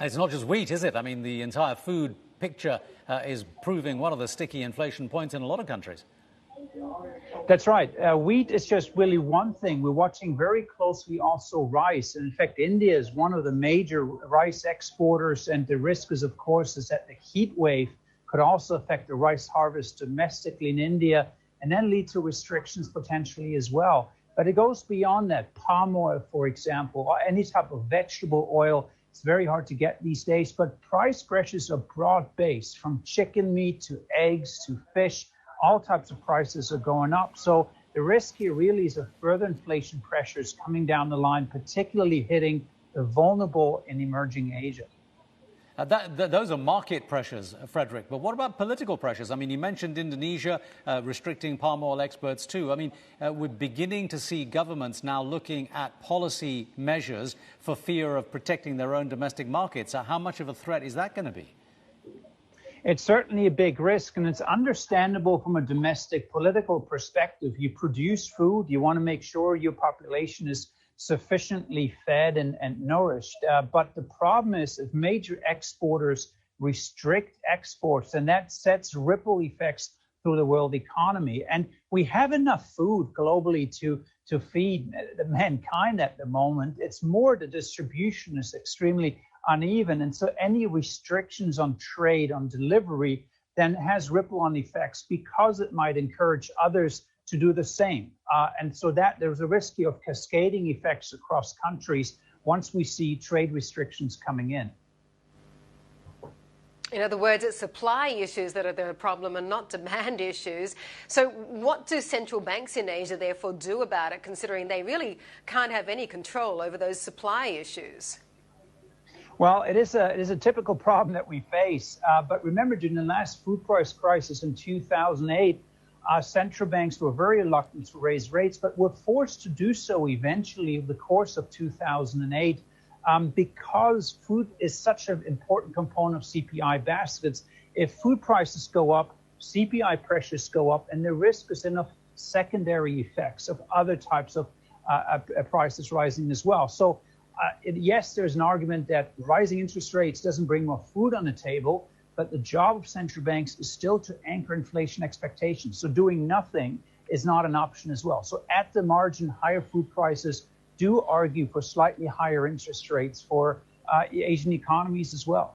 It's not just wheat, is it? I mean, the entire food picture is proving one of the sticky inflation points in a lot of countries. That's right. Wheat is just really one thing. We're watching very closely also rice. And in fact, India is one of the major rice exporters. And the risk is, of course, is that the heat wave could also affect the rice harvest domestically in India and then lead to restrictions potentially as well. But it goes beyond that. Palm oil, for example, or any type of vegetable oil, it's very hard to get these days. But price pressures are broad-based, from chicken meat to eggs to fish. All types of prices are going up. So the risk here really is of further inflation pressures coming down the line, particularly hitting the vulnerable in emerging Asia. Those are market pressures, Frederic. But what about political pressures? I mean, you mentioned Indonesia restricting palm oil exports too. I mean, we're beginning to see governments now looking at policy measures for fear of protecting their own domestic markets. How much of a threat is that going to be? It's certainly a big risk, and it's understandable from a domestic political perspective. You produce food, you want to make sure your population is sufficiently fed and nourished. But the problem is if major exporters restrict exports, and that sets ripple effects through the world economy. And we have enough food globally to feed mankind at the moment. It's more the distribution is extremely uneven. And so any restrictions on trade, on delivery, then has ripple-on effects because it might encourage others to do the same. And so that there's a risk of cascading effects across countries once we see trade restrictions coming in. In other words, it's supply issues that are the problem and not demand issues. So what do central banks in Asia therefore do about it, considering they really can't have any control over those supply issues? Well, it is a typical problem that we face. But remember, during the last food price crisis in 2008, central banks were very reluctant to raise rates, but were forced to do so eventually over the course of 2008 because food is such an important component of CPI baskets. If food prices go up, CPI pressures go up, and the risk is enough secondary effects of other types of prices rising as well. So yes, there's an argument that rising interest rates doesn't bring more food on the table, but the job of central banks is still to anchor inflation expectations. So doing nothing is not an option as well. So at the margin, higher food prices do argue for slightly higher interest rates for Asian economies as well.